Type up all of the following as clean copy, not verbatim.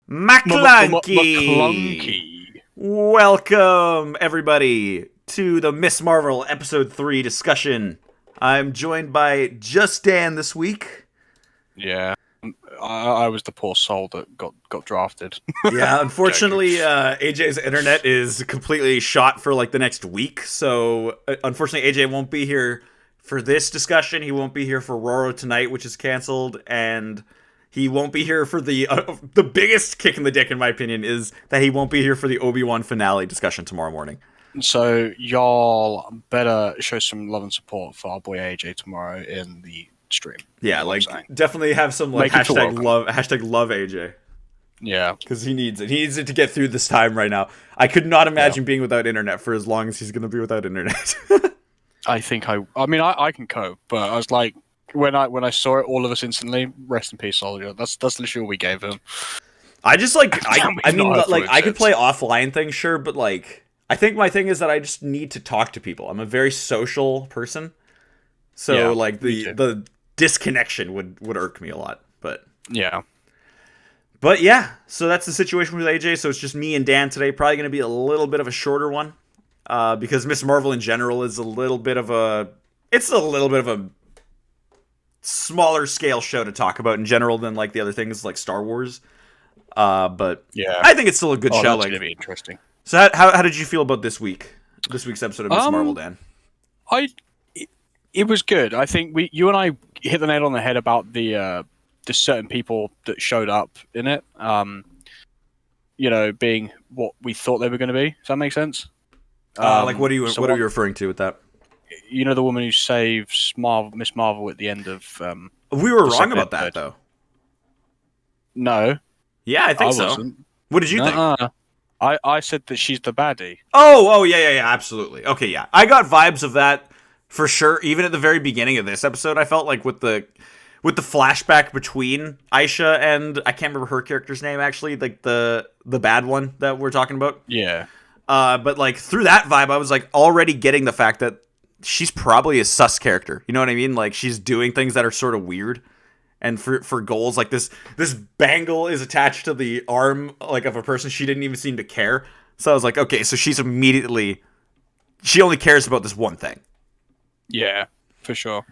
Maclunkey! Maclunkey. Welcome, everybody, to the Miss Marvel Episode 3 discussion. I'm joined by Just Dan this week. Yeah, I was the poor soul that got drafted. Yeah, Joking. unfortunately, AJ's internet is completely shot for like the next week, so unfortunately, AJ won't be here for this discussion. He won't be here for Roro tonight, which is canceled, and he won't be here for the biggest kick in the dick, in my opinion, is that he won't be here for the Obi-Wan finale discussion tomorrow morning. So y'all better show some love and support for our boy AJ tomorrow in the stream. Yeah, Is what I'm like saying. definitely have some like Make him feel hashtag love AJ. Yeah, Because he needs it. He needs it to get through this time right now. I could not imagine being without internet for as long as he's going to be without internet. I think I can cope, but I was like, when I saw it, all of us instantly, rest in peace, soldier. That's literally all we gave him. I just like I He's mean not like hopeful I could since. play offline things, sure, but like I think my thing is that I just need to talk to people. I'm a very social person, so Yeah, like me the too. the disconnection would irk me a lot. Yeah, But yeah, so that's the situation with AJ. So it's just me and Dan today. Probably going to be a little bit of a shorter one, because Miss Marvel in general is a little bit of a smaller scale show to talk about in general than like the other things like Star Wars. But yeah. I think it's still a good Oh, show. that's Like, gonna be interesting. so how did you feel about this week's episode of Miss Marvel, Um, Dan? I it was good. I think you and I hit the nail on the head about the certain people that showed up in it. Being what we thought they were going to be. Does that make sense? Like, what So are you referring to with that? the woman who saves Miss Marvel at the end of We were the wrong second about that episode? though. No, Yeah, I I think so. wasn't. What did you think? Nuh-uh. I said that she's the baddie. Oh, yeah, absolutely. Okay, yeah. I got vibes of that for sure. Even at the very beginning of this episode, I felt like with the flashback between Aisha and I can't remember her character's name actually, like the bad one that we're talking about. Yeah, But like through that vibe, I was like already getting the fact that she's probably a sus character. You know what I mean? Like she's doing things that are sort of weird. And for goals like this bangle is attached to the arm like of a person she didn't even seem to care. So I was like, okay, so she only cares about this one thing. yeah, for sure.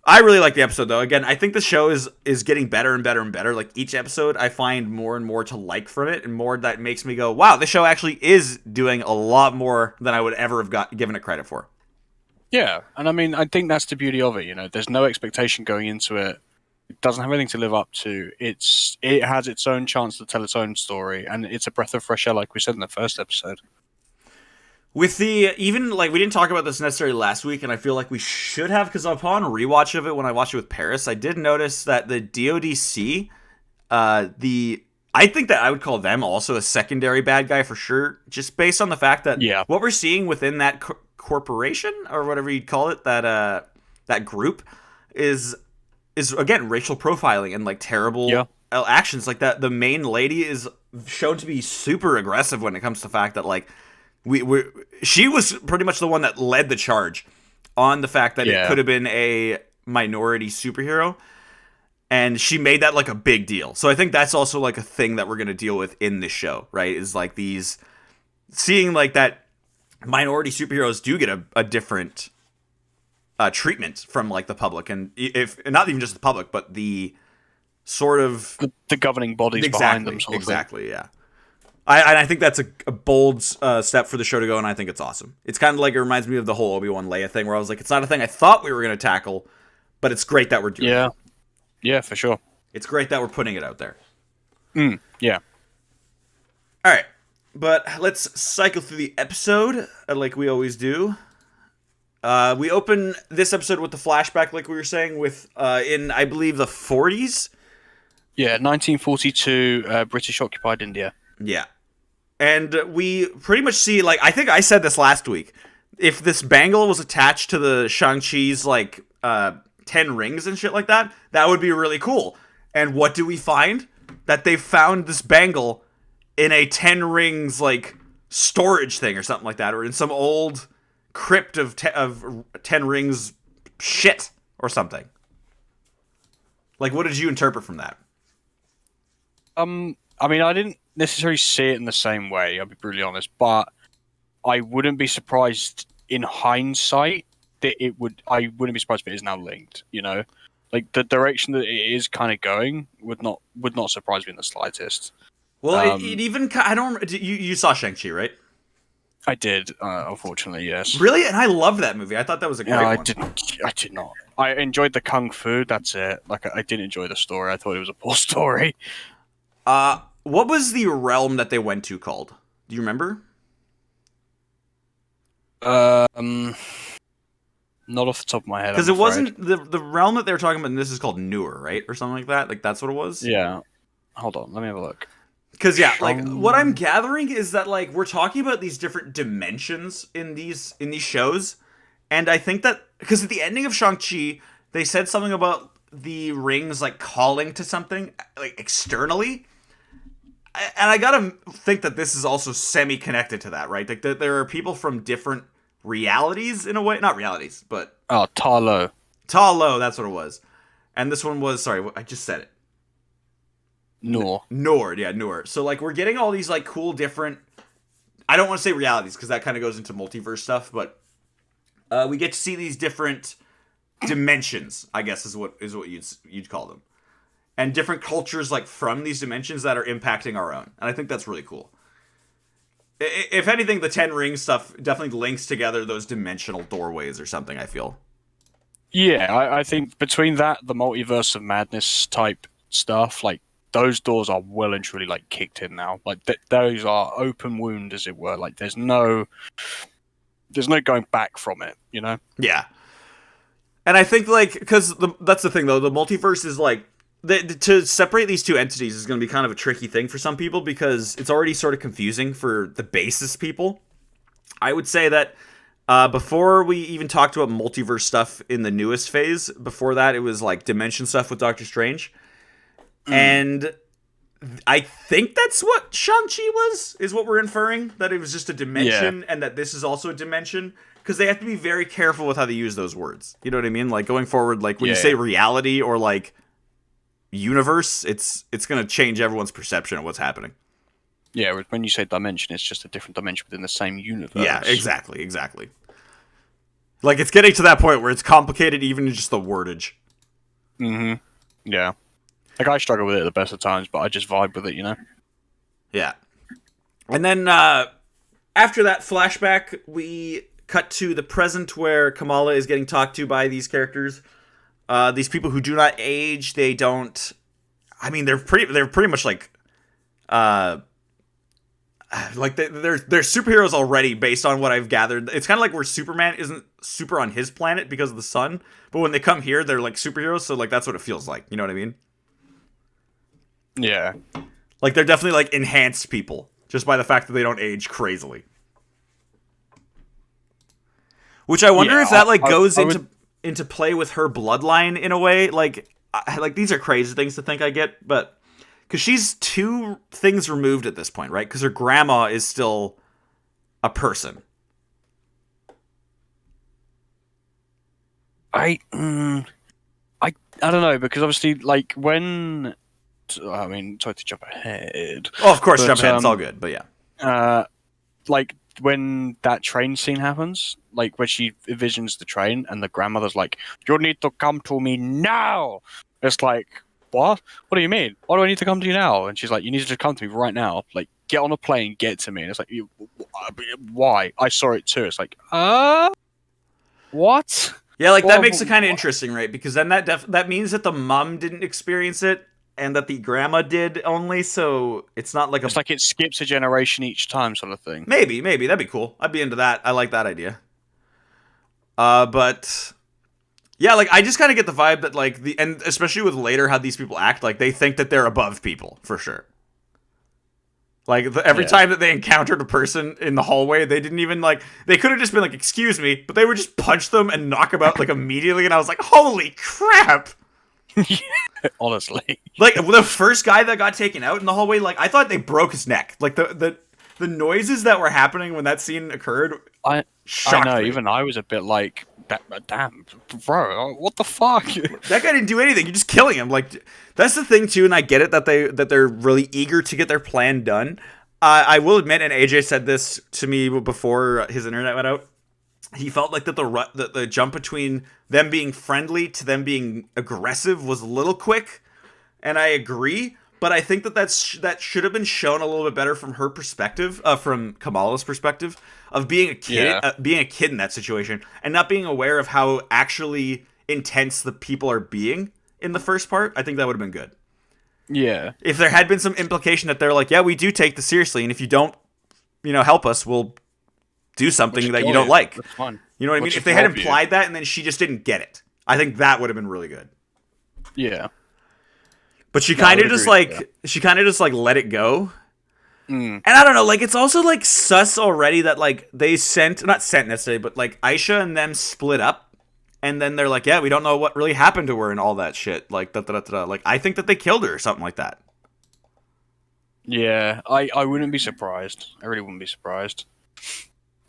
I really like the episode though. Again, I think the show is getting better and better and better. Like each episode I find more and more to like from it and more that makes me go, wow, this show actually is doing a lot more than I would ever have given it credit for. Yeah, and I mean, I think that's the beauty of it. There's no expectation going into it. It doesn't have anything to live up to. It has its own chance to tell its own story, and it's a breath of fresh air, like we said in the first episode. With the even like we didn't talk about this necessarily last week, and I feel like we should have because upon rewatch of it when I watched it with Paris, I did notice that the DODC, I think that I would call them also a secondary bad guy for sure, just based on the fact that Yeah, what we're seeing within that corporation or whatever you'd call it, that group is again racial profiling and like terrible yeah, actions like that. The main lady is shown to be super aggressive when it comes to the fact that like she was pretty much the one that led the charge on the fact that it yeah, could have been a minority superhero, and she made that like a big deal. So I think that's also like a thing that we're going to deal with in this show, right? Is like these seeing like that minority superheroes do get a different treatment from like the public, and if not even just the public, but the sort of the governing bodies behind them, sort of thing. exactly, yeah. I think that's a bold step for the show to go, and I think it's awesome. It's kind of like it reminds me of the whole Obi-Wan Leia thing, where I was like, it's not a thing I thought we were going to tackle, but it's great that we're doing Yeah, it. yeah, for sure. It's great that we're putting it out there. Yeah, All right, but let's cycle through the episode like we always do. We open this episode with the flashback, like we were saying, with in I believe the 40s. yeah. 1942, British occupied India. Yeah, and we pretty much see like I think I said this last week. If this bangle was attached to the Shang-Chi's like 10 rings and shit like that, that would be really cool. And what do we find? That they found this bangle in a 10 rings like storage thing or something like that, or in some old crypt of 10 rings shit or something. Like, what did you interpret from that? I mean, I didn't necessarily see it in the same way. I'll be brutally honest, but I wouldn't be surprised in hindsight that it would. I wouldn't be surprised if it is now linked. You know, like the direction that it is kind of going would not surprise me in the slightest. Well, it even I don't. You saw Shang-Chi, right? I did, unfortunately, yes. Really, and I loved that movie. I thought that was a great one. I did not. I enjoyed the kung fu. That's it. Like I didn't enjoy the story. I thought it was a poor story. What was the realm that they went to called? Do you remember? Not off the top of my head. Because it wasn't the realm that they were talking about. And this is called Newer, right, or something like that. Like that's what it was. Yeah. Hold on. Let me have a look. Because like what I'm gathering is that like we're talking about these different dimensions in these shows, and I think that because at the ending of Shang-Chi, they said something about the rings like calling to something like externally, and I gotta think that this is also semi-connected to that, right? Like that there are people from different realities in a way, not realities, but Ta Lo. Ta Lo, that's what it was, and this one was sorry, I just said it. Noor. So like we're getting all these like cool different. I don't want to say realities because that kind of goes into multiverse stuff, but we get to see these different dimensions. I guess is what you'd call them, and different cultures like from these dimensions that are impacting our own, and I think that's really cool. If anything, the 10 Rings stuff definitely links together those dimensional doorways or something. I feel. Yeah, I think between that, the multiverse of madness type stuff, like. Those doors are well and truly like kicked in now. Like those are open wound, as it were. Like there's no going back from it. You know? Yeah. And I think like because that's the thing though. The multiverse is like to separate these two entities is going to be kind of a tricky thing for some people because it's already sort of confusing for the basis people. I would say that before we even talked about multiverse stuff in the newest phase, before that it was like dimension stuff with Doctor Strange. And I think that's what Shang-Chi is what we're inferring, that it was just a dimension and that this is also a dimension, because they have to be very careful with how they use those words. You know what I mean? Like going forward, like when you say reality or like universe, it's going to change everyone's perception of what's happening. Yeah, when you say dimension, it's just a different dimension within the same universe. Yeah, exactly. Like it's getting to that point where it's complicated even in just the wordage. Mm-hmm. Yeah. Like, I struggle with it at the best of times, but I just vibe with it, you know? Yeah. And then, after that flashback, we cut to the present where Kamala is getting talked to by these characters. These people who do not age, they don't... I mean, they're pretty much like... they're superheroes already based on what I've gathered. It's kind of like where Superman isn't super on his planet because of the sun, but when they come here, they're like superheroes, so like that's what it feels like. You know what I mean? Yeah. Like, they're definitely, like, enhanced people. Just by the fact that they don't age crazily. Which I wonder if that, like, goes into play with her bloodline in a way. Like, these are crazy things to think I get, but... Because she's 2 things removed at this point, right? Because her grandma is still a person. I don't know, because obviously, like, when... I mean, sorry to jump ahead. Oh, of course, jump ahead. It's all good, but yeah. Like, when that train scene happens, like, when she envisions the train and the grandmother's like, you need to come to me now! It's like, what? What do you mean? Why do I need to come to you now? And she's like, you need to just come to me right now. Like, get on a plane, get to me. And it's like, why? I saw it too. It's like, what? Yeah, like, that makes it kind of interesting, right? Because then that means that the mom didn't experience it, and that the grandma did only, so it's not like It's like it skips a generation each time sort of thing. Maybe. That'd be cool. I'd be into that. I like that idea. But... Yeah, like, I just kind of get the vibe that, like, and especially with later how these people act, like, they think that they're above people, for sure. Like, every time that they encountered a person in the hallway, they didn't even, like, they could have just been like, excuse me, but they would just punch them and knock them out, like, immediately, and I was like, holy crap! Honestly. Like, the first guy that got taken out in the hallway, like, I thought they broke his neck. Like, the noises that were happening when that scene occurred Shocked know. me. Even I was a bit like, damn, bro, what the fuck? That guy didn't do anything. You're just killing him. Like, that's the thing too, and I get it that they're really eager to get their plan done. I will admit, and AJ said this to me before his internet went out. He felt like that the jump between them being friendly to them being aggressive was a little quick, and I agree. But I think that should have been shown a little bit better from her perspective, from Kamala's perspective, of being a kid, being a kid in that situation, and not being aware of how actually intense the people are being in the first part. I think that would have been good. Yeah. If there had been some implication that they're like, yeah, we do take this seriously, and if you don't, help us, we'll do something that you don't like. That's fine. You know what I mean? If they had implied that and then she just didn't get it, I think that would have been really good. Yeah. But she kind of just let it go. And I don't know, like, it's also like sus already that like they not sent necessarily, but like Aisha and them split up, and then they're like, yeah, we don't know what really happened to her and all that shit. Like like I think that they killed her or something like that. Yeah, I wouldn't be surprised. I really wouldn't be surprised.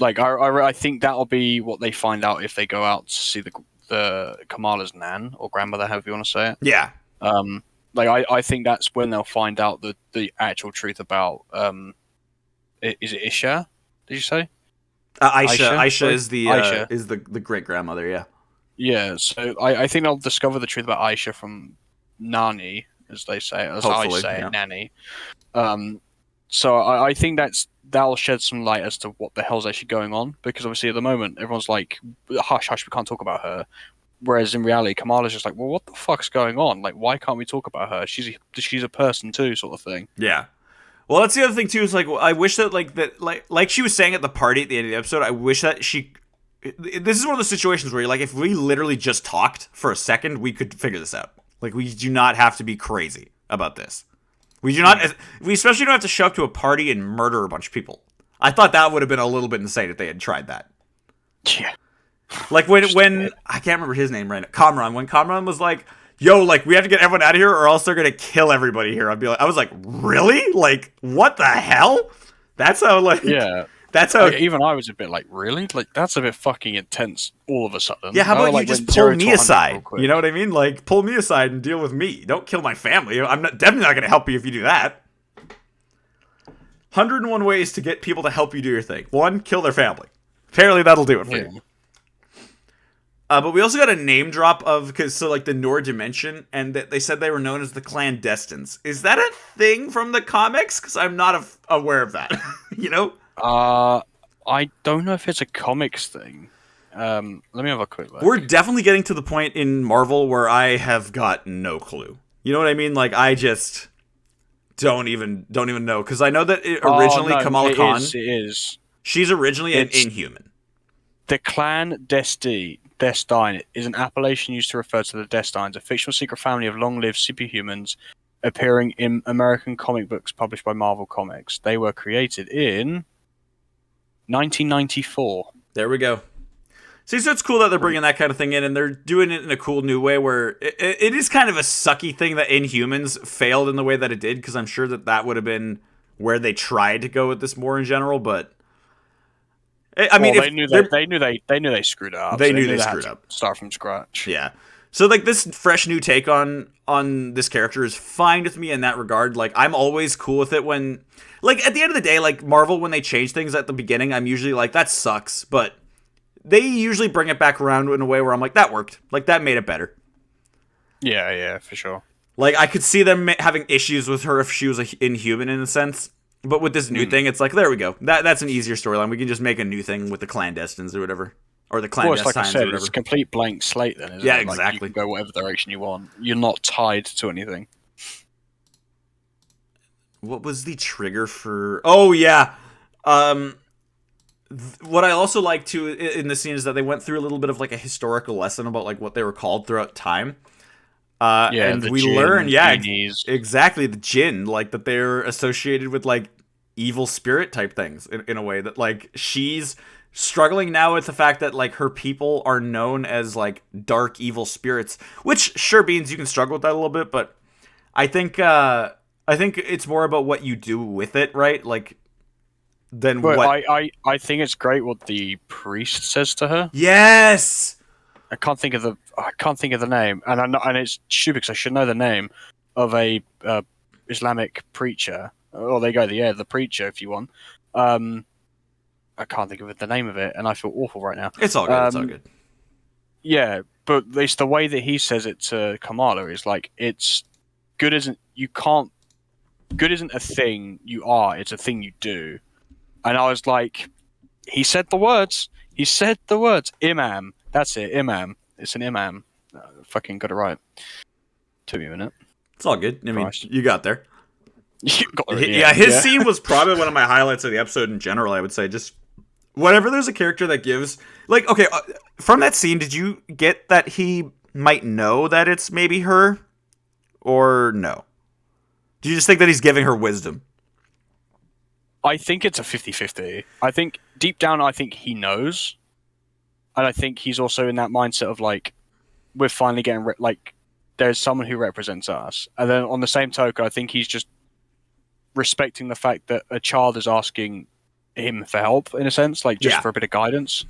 Like I think that'll be what they find out if they go out to see the Kamala's nan or grandmother, however you want to say it. Yeah. Like I think that's when they'll find out the actual truth about is it Isha? Did you say? Aisha is the great grandmother. Yeah. Yeah. So I think they'll discover the truth about Aisha from Nani, as they say, as Hopefully, I say yeah. it, Nanny. So I think that'll shed some light as to what the hell's actually going on, because obviously at the moment everyone's like, hush, hush, we can't talk about her. Whereas in reality, Kamala's just like, well, what the fuck's going on? Like, why can't we talk about her? She's a person too, sort of thing. Yeah. Well, that's the other thing too. Is like, I wish that like she was saying at the party at the end of the episode. I wish that she. This is one of those situations where you're like, if we literally just talked for a second, we could figure this out. Like, we do not have to be crazy about this. We do not. We especially don't have to show up to a party and murder a bunch of people. I thought that would have been a little bit insane if they had tried that. Yeah. Like when I can't remember his name right now. Kamran. When Kamran was like, yo, like, we have to get everyone out of here or else they're gonna kill everybody here. I was like, really? Like, what the hell? That's how, like, yeah. That's how. Even I was a bit like, really? Like, that's a bit fucking intense all of a sudden. Yeah, how about like, you just pull me aside? You know what I mean? Like, pull me aside and deal with me. Don't kill my family. I'm definitely not gonna help you if you do that. 101 ways to get people to help you do your thing. 1, kill their family. Apparently that'll do it for you. But we also got a name drop of, like the Noor dimension, and they said they were known as the Clandestines. Is that a thing from the comics? Because I'm not aware of that. You know? I don't know if it's a comics thing. Let me have a quick look. We're definitely getting to the point in Marvel where I have got no clue. You know what I mean? Like, I just don't even know, because I know that originally Kamala Khan. It is. She's originally an Inhuman. The clan Destined is an appellation used to refer to the Destined, a fictional secret family of long-lived superhumans appearing in American comic books published by Marvel Comics. They were created in 1994. There we go. See, so it's cool that they're bringing that kind of thing in, and they're doing it in a cool new way where it is kind of a sucky thing that Inhumans failed in the way that it did, because I'm sure that would have been where they tried to go with this more in general, but I mean, they knew they screwed up. They knew they screwed up. Start from scratch. Yeah. So like this fresh new take on this character is fine with me in that regard. Like, I'm always cool with it when, like, at the end of the day, like Marvel, when they change things at the beginning, I'm usually like, that sucks, but they usually bring it back around in a way where I'm like, that worked. Like, that made it better. Yeah, for sure. Like, I could see them having issues with her if she was an Inhuman in a sense. But with this new thing, it's like, there we go. That's an easier storyline. We can just make a new thing with the Clandestines or whatever. Or the Clandestines, like I said, or whatever. It's a complete blank slate then, isn't it? Yeah, Like, exactly. you can go whatever direction you want. You're not tied to anything. What was the trigger for... Oh, yeah. What I also like, too, in the scene is that they went through a little bit of, like, a historical lesson about, like, what they were called throughout time. And we learn, exactly, the Jinn, like, that they're associated with, like, evil spirit type things in a way that, like, she's struggling now with the fact that, like, her people are known as, like, dark evil spirits, which sure means you can struggle with that a little bit, but I think it's more about what you do with it, right? Like, than But what. I think it's great what the priest says to her. Yes. I can't think of the name, and and it's stupid because I should know the name of a Islamic preacher. Oh, there you go. The preacher, if you want. I can't think of the name of it, and I feel awful right now. It's all good. It's all good. Yeah, but it's the way that he says it to Kamala is like it's good isn't you can't good isn't a thing you are, it's a thing you do. And I was like, he said the words. He said the words. Imam. That's it. Imam. It's an imam. Fucking got it right. Took me a minute. It's all good. I mean, Christ. you got there. You got it, Yeah, his scene was probably one of my highlights of the episode in general, I would say. Just whenever there's a character that gives... Like, okay, from that scene, did you get that he might know that it's maybe her? Or no? Do you just think that he's giving her wisdom? I think it's a 50-50. I think, deep down, I think he knows. And I think he's also in that mindset of, like, we're finally getting... there's someone who represents us. And then on the same token, I think he's just respecting the fact that a child is asking him for help, in a sense, like, just for a bit of guidance.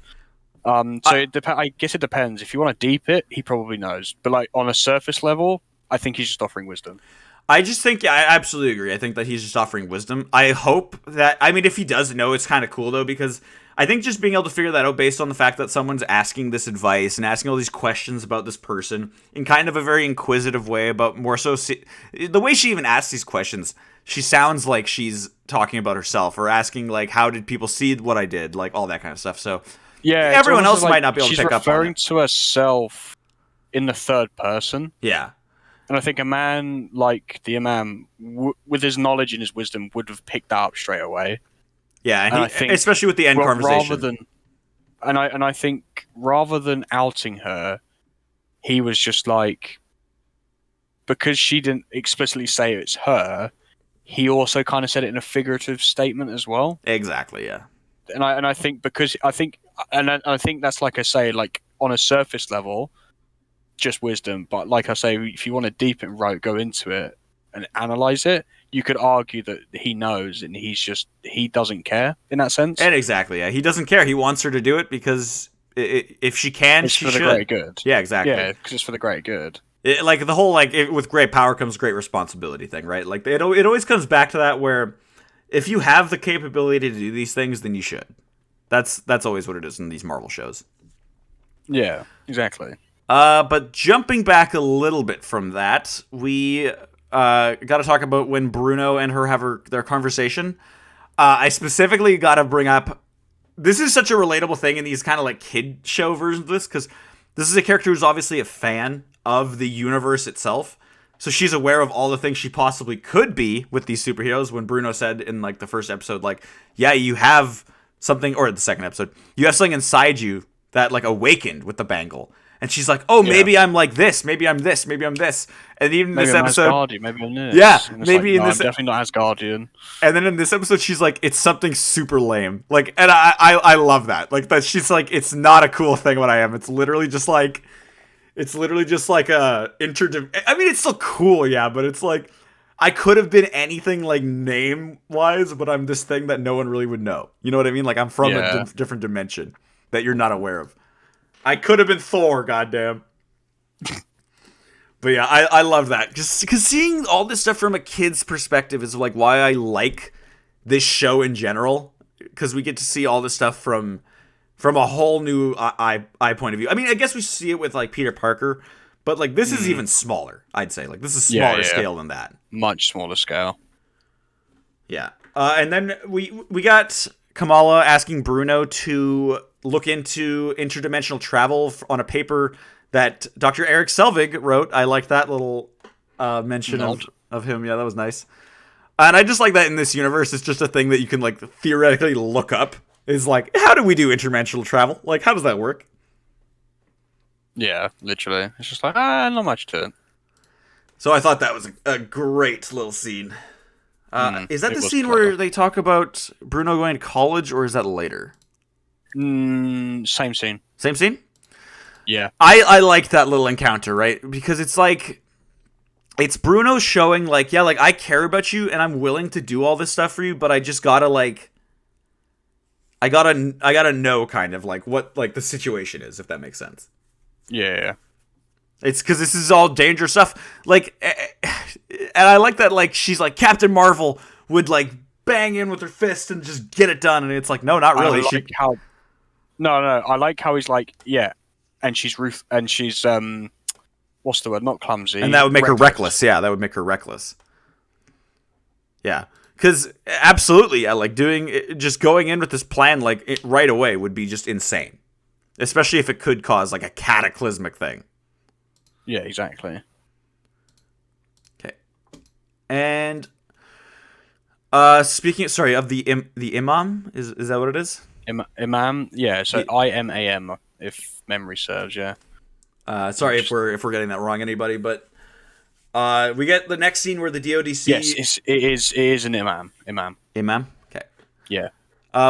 I guess it depends. If you want to deep it, he probably knows. But, like, on a surface level, I think he's just offering wisdom. I just think, I absolutely agree. I think that he's just offering wisdom. I hope that, I mean, if he does know, it's kind of cool, though, because I think just being able to figure that out based on the fact that someone's asking this advice and asking all these questions about this person in kind of a very inquisitive way about more so... the way she even asks these questions, she sounds like she's talking about herself or asking, like, how did people see what I did? Like, all that kind of stuff. So, yeah, everyone else might not be able to pick up on it. She's referring to herself in the third person. Yeah. And I think a man like the Imam, with his knowledge and his wisdom, would have picked that up straight away. Yeah, and I think, especially with the end conversation. I think rather than outing her, he was just like, because she didn't explicitly say it's her, he also kind of said it in a figurative statement as well. Exactly, yeah. And I think I think that's, like I say, like on a surface level, just wisdom, but like I say, if you want to deepen go into it and analyze it, you could argue that he knows and he doesn't care in that sense. And exactly, yeah, he doesn't care. He wants her to do it because if she can, it's she for the should. Greater good. Yeah, exactly. Yeah, because it's for the greater good. Like the whole with great power comes great responsibility thing, right? Like it always comes back to that where if you have the capability to do these things, then you should. That's always what it is in these Marvel shows. Yeah, exactly. But jumping back a little bit from that, we got to talk about when Bruno and her have their conversation. I specifically got to bring up, this is such a relatable thing in these kind of like kid show versions of this, because this is a character who's obviously a fan of the universe itself. So she's aware of all the things she possibly could be with these superheroes. When Bruno said in like the first episode, like, yeah, you have something, or the second episode, you have something inside you that like awakened with the bangle. And she's like, oh, maybe I'm like this. Maybe I'm this. Maybe I'm this. And even in this episode... Asgardian, maybe I'm this. Yeah, maybe in this... I'm definitely not Asgardian. And then in this episode, she's like, it's something super lame. Like, and I love that. Like, that she's like, it's not a cool thing what I am. It's literally just like... It's literally just like a... I mean, it's still cool, yeah, but it's like... I could have been anything, like, name-wise, but I'm this thing that no one really would know. You know what I mean? Like, I'm from a different dimension that you're not aware of. I could have been Thor, goddamn. But yeah, I love that. Just because seeing all this stuff from a kid's perspective is like why I like this show in general. Because we get to see all this stuff from a whole new eye point of view. I mean, I guess we see it with like Peter Parker, but like this is even smaller. I'd say like this is smaller scale than that. Much smaller scale. Yeah, and then we got Kamala asking Bruno to look into interdimensional travel on a paper that Dr. Eric Selvig wrote. I like that little mention of him. Yeah, that was nice. And I just like that in this universe, it's just a thing that you can like theoretically look up. Is like, how do we do interdimensional travel? Like, how does that work? Yeah, literally. It's just like, not much to it. So I thought that was a great little scene. Is that the scene where they talk about Bruno going to college, or is that later? Same scene. Same scene? Yeah. I like that little encounter, right? Because it's like, it's Bruno showing like, yeah, like I care about you and I'm willing to do all this stuff for you, but I just gotta like, I gotta know kind of like what like the situation is, if that makes sense. Yeah. It's because this is all dangerous stuff. Like, and I like that. Like, she's like Captain Marvel would like bang in with her fist and just get it done, and it's like, no, not really. No. I like how he's like, yeah, and she's what's the word? Not clumsy. And that would make her reckless. Yeah, that would make her reckless. Yeah, because absolutely, yeah, like just going in with this plan like right away would be just insane, especially if it could cause like a cataclysmic thing. Yeah, exactly. Okay, and speaking, sorry, of the imam, is that what it is? Imam, yeah. So IMAM, if memory serves. Yeah. Sorry if we're getting that wrong, anybody, but we get the next scene where the DODC. Yes, it is an imam. Imam. Okay. Yeah.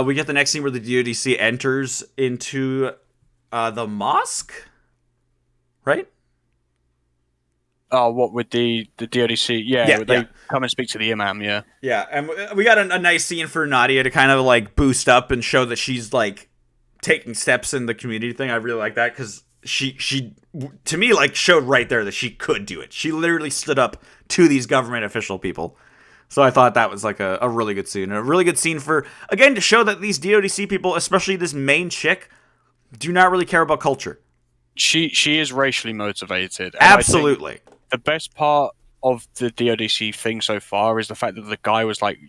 We get the next scene where the DODC enters into the mosque, right? Oh, what with the DODC? Yeah, they come and speak to the imam. Yeah. Yeah, and we got a nice scene for Nadia to kind of like boost up and show that she's like taking steps in the community thing. I really like that because she to me like showed right there that she could do it. She literally stood up to these government official people. So I thought that was like a really good scene. A really good scene for, again, to show that these DODC people, especially this main chick, do not really care about culture. She is racially motivated. Absolutely. The best part of the DODC thing so far is the fact that the guy was like,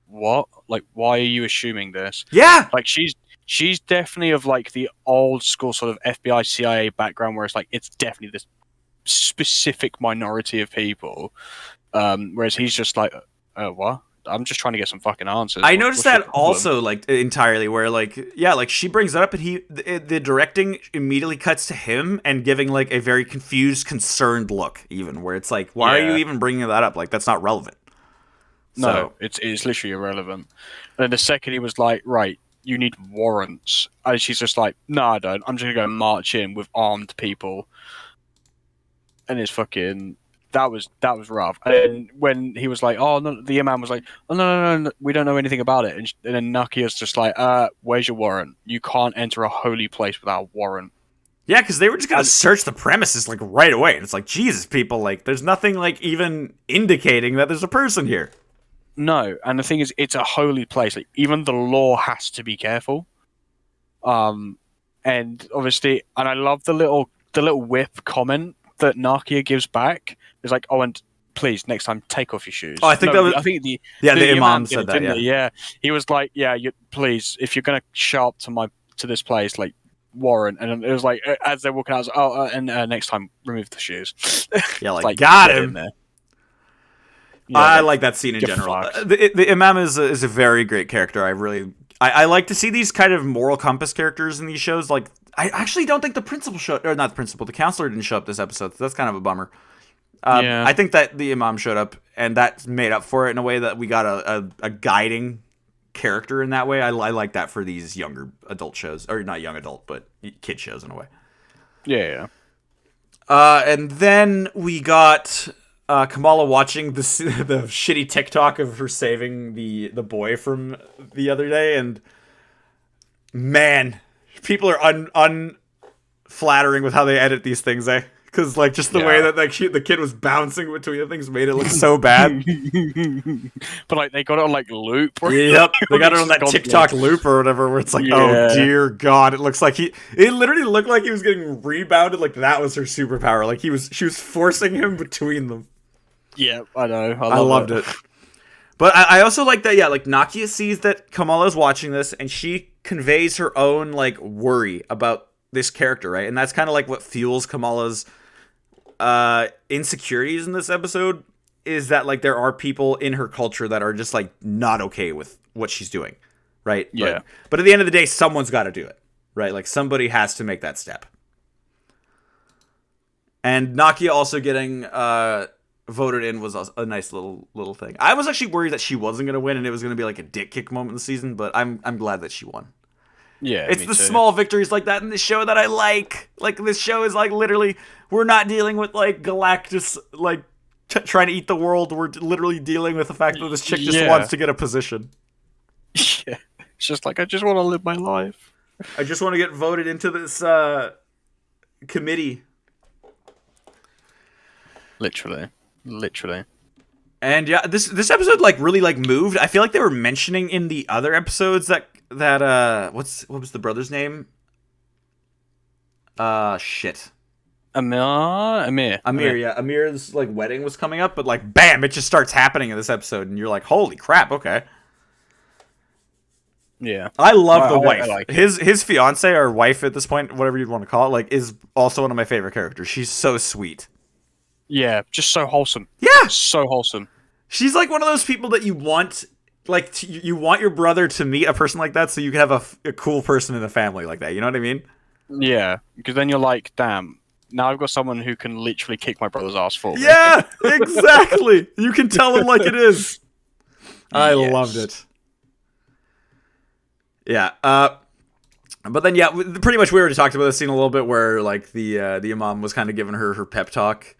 what? Like, why are you assuming this? Yeah! Like, she's definitely of like the old school sort of FBI, CIA background where it's like, it's definitely this specific minority of people. Whereas he's just like, what? I'm just trying to get some fucking answers. I noticed that also, like, entirely, where, like, yeah, like, she brings that up, and the directing immediately cuts to him and giving, like, a very confused, concerned look, even, where it's like, why are you even bringing that up? Like, that's not relevant. No, it's literally irrelevant. And then the second he was like, right, you need warrants, and she's just like, no, I don't. I'm just going to go march in with armed people. And it's fucking... That was rough. And when he was like, "Oh no," the imam was like, "Oh no, we don't know anything about it." And then Nakia's just like, "Where's your warrant? You can't enter a holy place without a warrant." Yeah, because they were just gonna search the premises like right away, and it's like, Jesus, people, like, there's nothing like even indicating that there's a person here. No, and the thing is, it's a holy place. Like, even the law has to be careful. And obviously, and I love the little whip comment that Nakia gives back. It's like, oh, and please, next time, take off your shoes. Oh, I think the imam said that. Yeah, he was like, yeah, please, if you're gonna show up to this place, like, warrant. And it was like, as they're walking out, I was like, and next time, remove the shoes. Yeah, like got him. Yeah, I like that scene in general. The imam is a very great character. I like to see these kind of moral compass characters in these shows. Like, I actually don't think the counselor didn't show up this episode. So that's kind of a bummer. I think that the imam showed up, and that made up for it in a way that we got a guiding character in that way. I like that for these younger adult shows, or not young adult, but kid shows in a way. Yeah. And then we got Kamala watching the shitty TikTok of her saving the boy from the other day, and man, people are unflattering with how they edit these things, eh? Because, like, just the way that the kid was bouncing between the things made it look so bad. But, like, they got it on, like, loop. Yep, they got it on that TikTok loop or whatever, where it's like, oh, dear God. It looks like it literally looked like he was getting rebounded, like that was her superpower. Like, she was forcing him between them. Yeah, I know. I loved it. But I also like that, like, Nakia sees that Kamala's watching this, and she conveys her own, like, worry about this character, right? And that's kind of like what fuels Kamala's insecurities in this episode, is that, like, there are people in her culture that are just, like, not okay with what she's doing, right? Yeah. But at the end of the day, someone's got to do it, right? Like, somebody has to make that step. And Nakia also getting voted in was a nice little thing. I was actually worried that she wasn't going to win and it was going to be like a dick kick moment in the season, but I'm glad that she won. Yeah, it's the small victories like that in this show that I like. Like, this show is like, literally, we're not dealing with like Galactus like trying to eat the world. We're literally dealing with the fact that this chick just wants to get a position. Yeah. It's just like, I just want to live my life. I just want to get voted into this committee. Literally. And yeah, this episode like really like moved. I feel like they were mentioning in the other episodes that what was the brother's name? Shit. Amir. Yeah. Amir's like wedding was coming up, but like bam, it just starts happening in this episode, and you're like, holy crap, okay. Yeah. I love the wife. I like his fiance or wife at this point, whatever you'd want to call it, like is also one of my favorite characters. She's so sweet. Yeah, just so wholesome. Yeah, so wholesome. She's like one of those people that you want, like you want your brother to meet a person like that, so you can have a cool person in the family like that. You know what I mean? Yeah, because then you're like, damn. Now I've got someone who can literally kick my brother's ass for me. Yeah, exactly. You can tell him like it is. I loved it. Yeah. But then yeah, pretty much we already talked about this scene a little bit where like the imam was kind of giving her pep talk.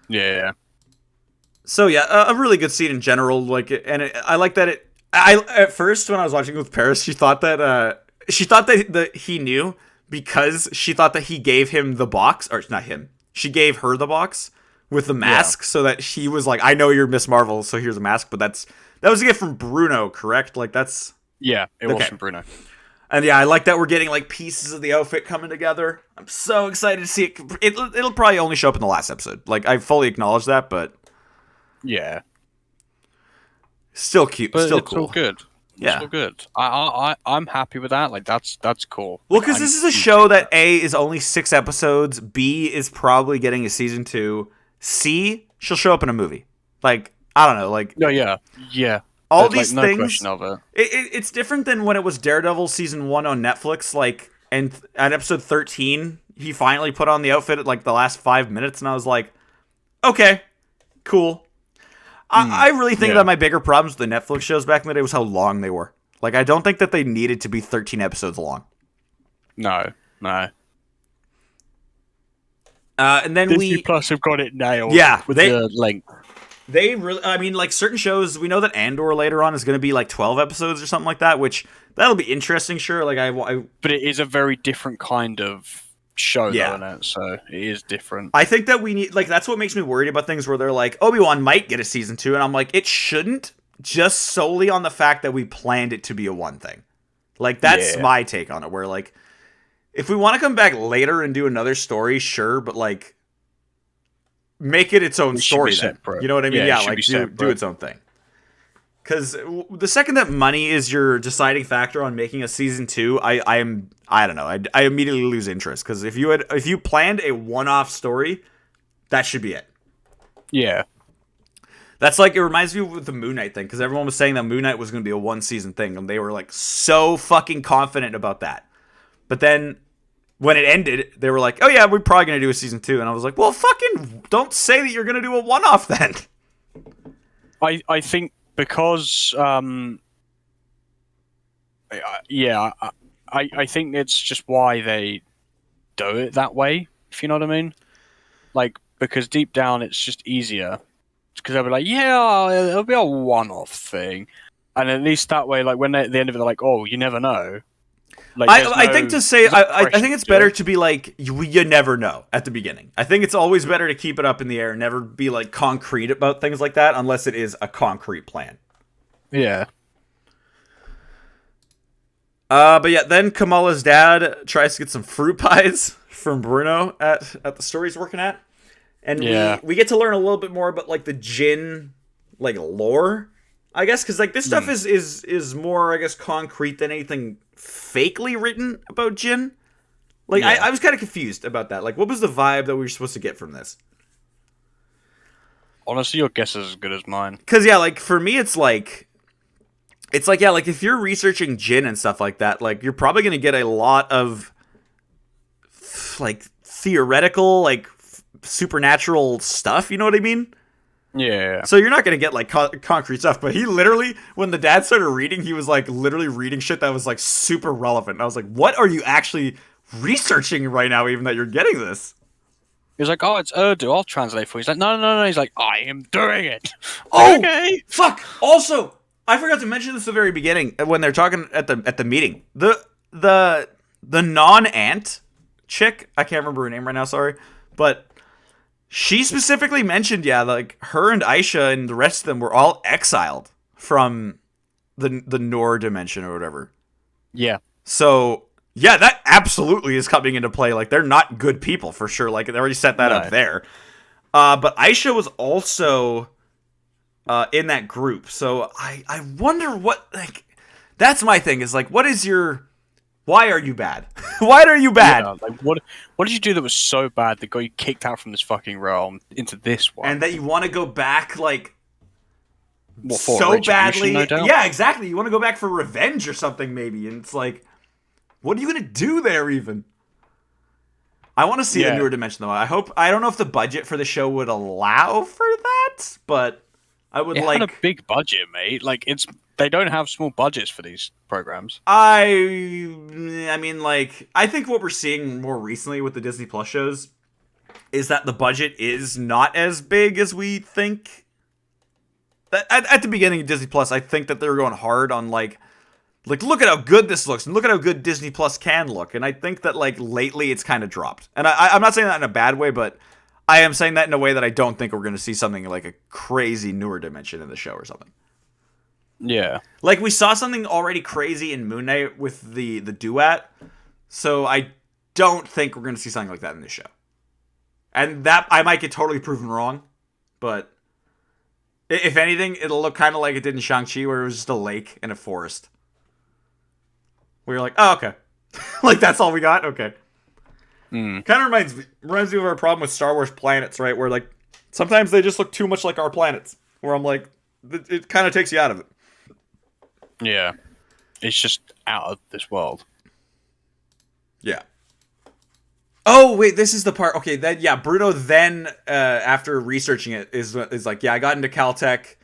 Yeah. So yeah, a really good scene in general. Like, I like that it. At first when I was watching with Paris, she thought that he knew because she thought that he gave him the box, or not him. She gave her the box with the mask, so that he was like, "I know you're Miss Marvel, so here's a mask." But that was a gift from Bruno, correct? Like that's it was from Bruno. And yeah, I like that we're getting like pieces of the outfit coming together. I'm so excited to see it. It'll probably only show up in the last episode. Like I fully acknowledge that, but yeah, still cute, but still it's cool. All good. Yeah, it's all good. I'm happy with that. Like that's cool. Well, because this is a show that A is only 6 episodes. B is probably getting a season 2. C, she'll show up in a movie. Like I don't know. Like yeah. All There's, these like, no things. question of it. It's different than when it was Daredevil season 1 on Netflix. Like, and at episode 13, he finally put on the outfit at like the last 5 minutes, and I was like, okay, cool. I really think that my bigger problems with the Netflix shows back in the day was how long they were. Like, I don't think that they needed to be 13 episodes long. No. And then Disney Plus have got it nailed. Yeah, with the length. They really, I mean, like certain shows, we know that Andor later on is going to be like 12 episodes or something like that, which that'll be interesting, sure. Like but it is a very different kind of show, though, isn't it? So it is different. I think that we need, like, that's what makes me worried about things where they're like, Obi-Wan might get a season 2, and I'm like, it shouldn't, just solely on the fact that we planned it to be a one thing. Like, that's my take on it, where, like, if we want to come back later and do another story, sure, but, like, make it its own story then. You know what I mean? Yeah, like, do its own thing. Because the second that money is your deciding factor on making a season 2, I don't know. I immediately lose interest. Because if you planned a one-off story, that should be it. Yeah. That's like, it reminds me with the Moon Knight thing. Because everyone was saying that Moon Knight was going to be a one-season thing. And they were like so fucking confident about that. But then when it ended, they were like, oh yeah, we're probably going to do a season 2. And I was like, well, fucking don't say that you're going to do a one-off then. I think because, I think it's just why they do it that way, if you know what I mean. Like, because deep down it's just easier. Because they'll be like, yeah, it'll be a one-off thing. And at least that way, like, when at the end of it, they're like, oh, you never know. Like, I think to say, I think it's better to be like, you never know at the beginning. I think it's always better to keep it up in the air and never be like concrete about things like that unless it is a concrete plan. Yeah. But yeah, then Kamala's dad tries to get some fruit pies from Bruno at the store he's working at. And we get to learn a little bit more about like the Jinn like lore, I guess, because like this stuff is more, I guess, concrete than anything fakely written about Jinn. Like I was kind of confused about that. Like, what was the vibe that we were supposed to get from this? Honestly, your guess is as good as mine. Because yeah, like for me, it's like like if you're researching Jinn and stuff like that, like you're probably gonna get a lot of like theoretical, like supernatural stuff. You know what I mean? Yeah. So you're not gonna get like concrete stuff. But he literally, when the dad started reading, he was like literally reading shit that was like super relevant. And I was like, what are you actually researching right now? Even that you're getting this. He was like, oh, it's Urdu. I'll translate for you. He's like, no. He's like, I am doing it. Oh, okay. Fuck. Also, I forgot to mention this at the very beginning when they're talking at the meeting. The non-ant chick, I can't remember her name right now, sorry, but she specifically mentioned, yeah, like her and Aisha and the rest of them were all exiled from the Nor dimension or whatever. Yeah. So yeah, that absolutely is coming into play. Like they're not good people for sure. Like they already set that up there. But Aisha was also in that group. So I wonder what, like, that's my thing is like, what is your, why are you bad? Why are you bad? Yeah, like what did you do that was so bad that got you kicked out from this fucking realm into this one? And that you want to go back like for so badly. No doubt? Yeah, exactly. You want to go back for revenge or something maybe. And it's like, what are you going to do there even? I want to see the newer dimension though. I don't know if the budget for the show would allow for that, but I would had a big budget, mate. Like they don't have small budgets for these programs. I mean, like, I think what we're seeing more recently with the Disney Plus shows is that the budget is not as big as we think. At the beginning of Disney Plus, I think that they were going hard on like look at how good this looks and look at how good Disney Plus can look. And I think that like lately it's kind of dropped. And I'm not saying that in a bad way, but I am saying that in a way that I don't think we're going to see something like a crazy newer dimension in the show or something. Yeah. Like we saw something already crazy in Moon Knight with the duet. So I don't think we're going to see something like that in this show. And that I might get totally proven wrong, but if anything, it'll look kind of like it did in Shang-Chi where it was just a lake and a forest. We were like, oh, okay. Like, that's all we got? Okay. Kind of reminds me of our problem with Star Wars planets, right? Where, like, sometimes they just look too much like our planets. Where I'm like, it kind of takes you out of it. Yeah. It's just out of this world. Yeah. Oh, wait, this is the part. Okay, Bruno then, after researching it, is like, yeah, I got into Caltech,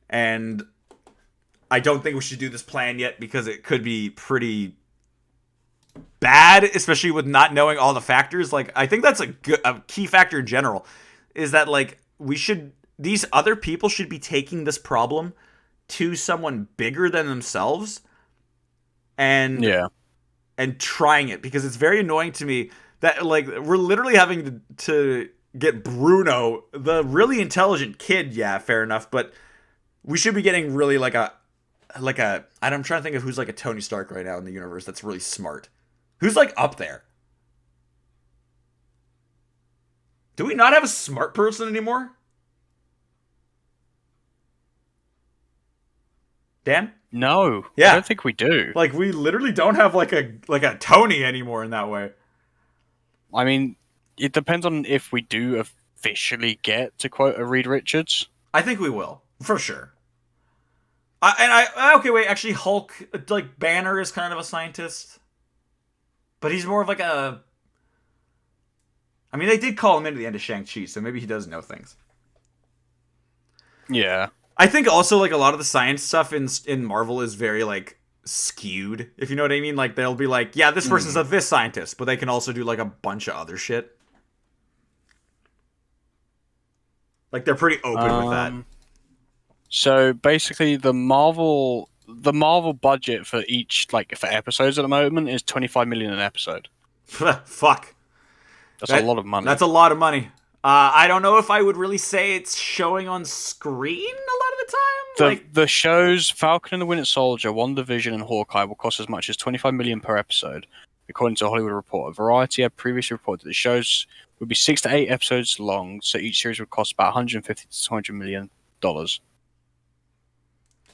and I don't think we should do this plan yet because it could be pretty bad, especially with not knowing all the factors. Like, I think that's a key factor in general, is that, like, these other people should be taking this problem to someone bigger than themselves and trying it, because it's very annoying to me that, like, we're literally having to get Bruno, the really intelligent kid, yeah, fair enough, but we should be getting really I'm trying to think of who's like a Tony Stark right now in the universe that's really smart. Who's like up there? Do we not have a smart person anymore? Dan? No. Yeah. I don't think we do. Like, we literally don't have like a Tony anymore in that way. I mean, it depends on if we do officially get to quote a Reed Richards. I think we will, for sure. Okay, wait, actually Hulk, like, Banner is kind of a scientist. But he's more of like a... I mean, they did call him in at the end of Shang-Chi, so maybe he does know things. Yeah. I think also, like, a lot of the science stuff in Marvel is very, like, skewed, if you know what I mean. Like, they'll be like, yeah, this person's a this scientist, but they can also do, like, a bunch of other shit. Like, they're pretty open with that. So basically, the Marvel budget for each, like, for episodes at the moment is $25 million an episode. Fuck. That's a lot of money. That's a lot of money. I don't know if I would really say it's showing on screen a lot of the time. The shows Falcon and the Winter Soldier, WandaVision, and Hawkeye will cost as much as $25 million per episode, according to a Hollywood Reporter. Variety had previously reported that the shows would be 6 to 8 episodes long, so each series would cost about $150 to $200 million.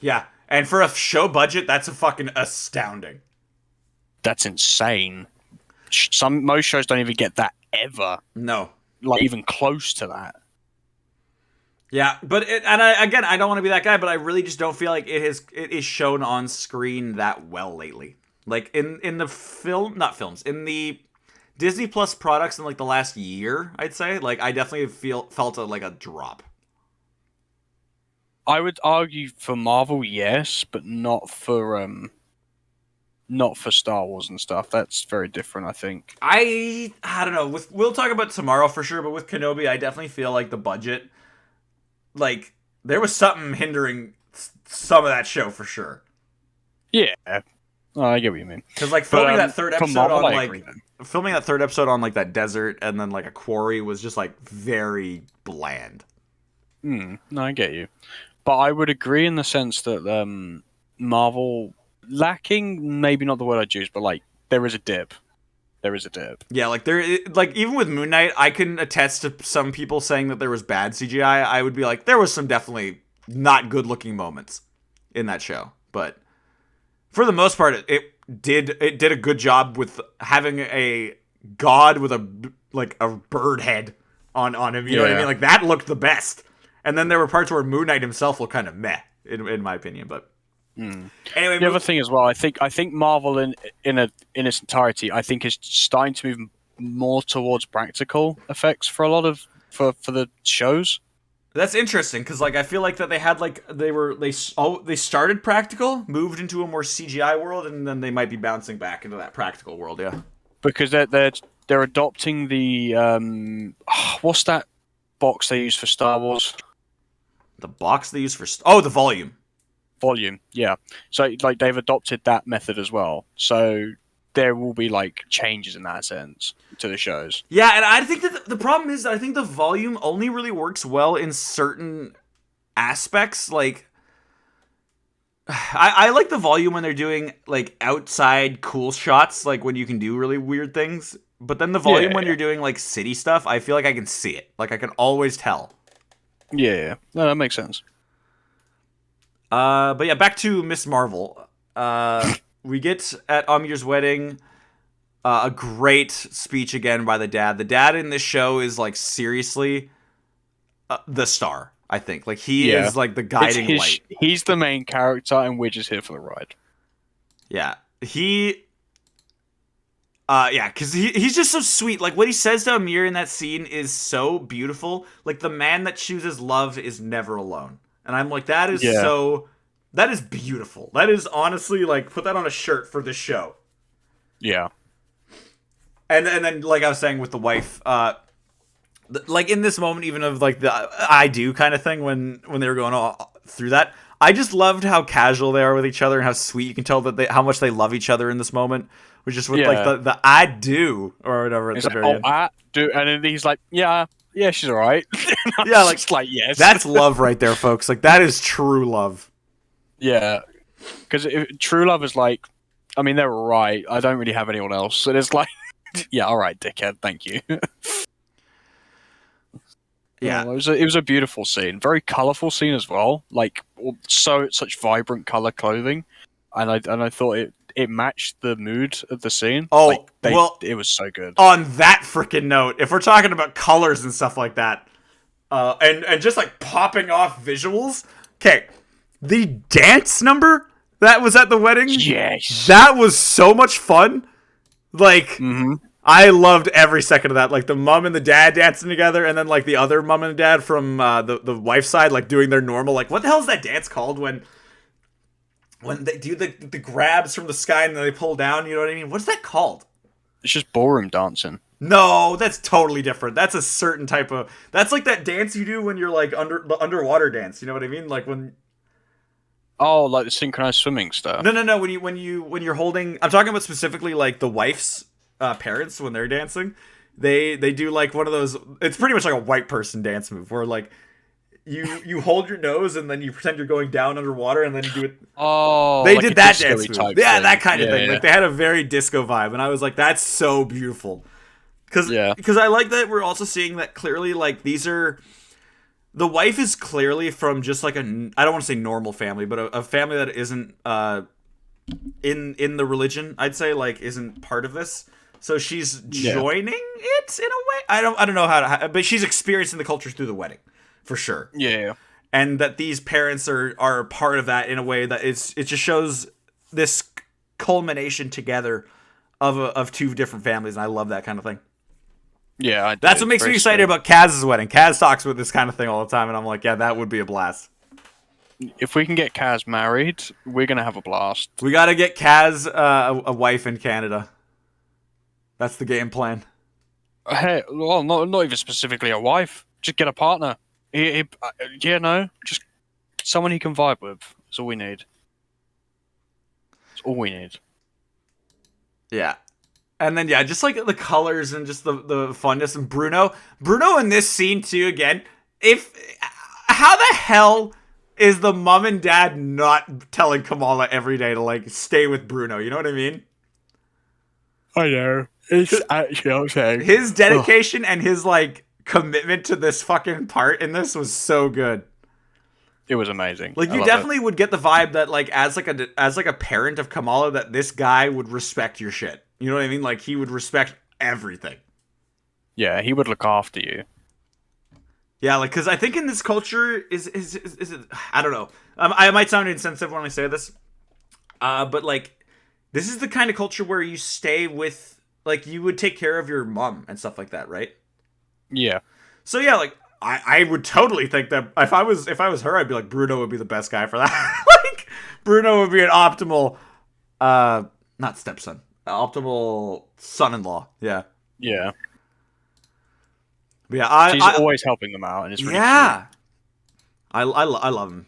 Yeah, and for a show budget, that's fucking astounding. That's insane. Most shows don't even get that ever. No. Like, even close to that. Yeah, but I don't want to be that guy, but I really just don't feel like it is shown on screen that well lately. Like, in the in the Disney Plus products in, like, the last year, I'd say, like, I definitely felt a drop. I would argue for Marvel, yes, but not for Star Wars and stuff. That's very different, I think. I don't know. We'll talk about tomorrow for sure, but with Kenobi, I definitely feel like the budget, like, there was something hindering some of that show for sure. Yeah. Oh, I get what you mean. Because like filming that third episode Marvel, on I like agree, though. filming that third episode on like that desert and then like a quarry was just like very bland. No, I get you. But I would agree in the sense that Marvel lacking, maybe not the word I'd use, but like there is a dip. There is a dip. Yeah, like like even with Moon Knight, I can attest to some people saying that there was bad CGI. I would be like, there was some definitely not good looking moments in that show, but for the most part, it did a good job with having a god with a bird head on him. You know what I mean? Like that looked the best. And then there were parts where Moon Knight himself looked kind of meh, in my opinion. But anyway, the other thing as well, I think Marvel in its entirety, I think is starting to move more towards practical effects for a lot of for the shows. That's interesting because like I feel like that they had like they started practical, moved into a more CGI world, and then they might be bouncing back into that practical world. Yeah, because they're adopting the what's that box they use for Star Wars? The box they use for the volume. Volume, yeah. So like they've adopted that method as well. So there will be like changes in that sense to the shows. Yeah, and I think that the problem is that I think the volume only really works well in certain aspects. Like, I like the volume when they're doing like outside cool shots, like when you can do really weird things. But then the volume when you're doing like city stuff, I feel like I can see it. Like I can always tell. Yeah, no, that makes sense. But yeah, back to Miss Marvel. We get at Amir's wedding a great speech again by the dad. The dad in this show is like seriously the star. I think like he is like the guiding light. He's the main character, and we're just here for the ride. Yeah, because he's just so sweet. Like what he says to Amir in that scene is so beautiful. Like the man that chooses love is never alone. And I'm like, that is that is beautiful. That is honestly like put that on a shirt for this show. Yeah. And then like I was saying with the wife, like in this moment even of like the I do kind of thing when they were going all through that, I just loved how casual they are with each other and how sweet you can tell that how much they love each other in this moment. Which is with like the I do or whatever at the very end. I do, and then he's like, yeah, she's alright. Yeah, like yes. That's love right there, folks. Like that is true love. Yeah, because true love is like, I mean, they're right. I don't really have anyone else, and it's like, yeah, all right, dickhead, thank you. Yeah, it was a beautiful scene, very colorful scene as well. Like such vibrant color clothing, and I thought it matched the mood of the scene. Oh, it was so good. On that freaking note, if we're talking about colors and stuff like that, and just like popping off visuals, okay, the dance number that was at the wedding, yes, that was so much fun. Like, I loved every second of that. Like the mom and the dad dancing together, and then like the other mom and dad from the wife's side, like doing their normal. Like, what the hell is that dance called when they do the grabs from the sky and then they pull down? You know what I mean? What's that called? It's just ballroom dancing. No, that's totally different. That's a certain type of. That's like that dance you do when you're like the underwater dance. You know what I mean? Like when. Oh, like the synchronized swimming stuff. No. When you're holding, I'm talking about specifically like the wife's parents when they're dancing. They do like one of those. It's pretty much like a white person dance move where like you hold your nose and then you pretend you're going down underwater and then you do it. Oh, they like did that dance move. Yeah, thing. That kind of thing. Yeah. Like they had a very disco vibe, and I was like, that's so beautiful. Because I like that we're also seeing that clearly. Like these are. The wife is clearly from just like I don't want to say normal family, but a family that isn't in the religion. I'd say like isn't part of this. So she's joining it in a way. I don't know how to, but she's experiencing the culture through the wedding, for sure. Yeah, and that these parents are part of that in a way that it just shows this culmination together of two different families, and I love that kind of thing. Yeah, that's what makes me excited about Kaz's wedding. Kaz talks about this kind of thing all the time, and I'm like, yeah, that would be a blast. If we can get Kaz married, we're gonna have a blast. We got to get Kaz a wife in Canada. That's the game plan. Hey, well, not even specifically a wife. Just get a partner. Just someone he can vibe with. That's all we need. That's all we need. Yeah. And then, yeah, just like the colors and just the funness. And Bruno in this scene, too, again. How the hell is the mom and dad not telling Kamala every day to, like, stay with Bruno? You know what I mean? I know. It's actually upsetting. His dedication and his, like, commitment to this fucking part in this was so good. It was amazing. Like, you definitely would get the vibe that, like, as a parent of Kamala, that this guy would respect your shit. You know what I mean? Like, he would respect everything. Yeah, he would look after you. Yeah, like, because I think in this culture, is it, I don't know. I might sound insensitive when I say this. But, like, this is the kind of culture where you stay with, like, you would take care of your mom and stuff like that, right? Yeah. So, yeah, like, I would totally think that if I was her, I'd be like, Bruno would be the best guy for that. Like, Bruno would be an optimal, not stepson, optimal son-in-law. Yeah. Yeah. But yeah, he's always helping them out, and it's really cute. I love him.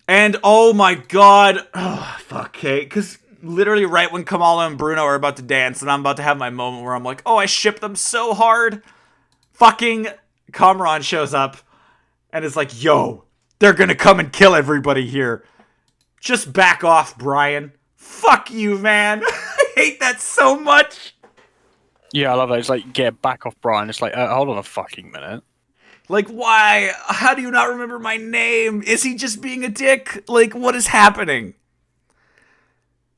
And oh my god, fuck, okay, because literally right when Kamala and Bruno are about to dance, and I'm about to have my moment where I'm like, oh, I ship them so hard. Fucking Kamran shows up and is like, yo, they're gonna come and kill everybody here. Just back off, Brian. Fuck you, man. I hate that so much. Yeah, I love that. It's like, get back off, Brian. It's like, hold on a fucking minute. Like, why? How do you not remember my name? Is he just being a dick? Like, what is happening?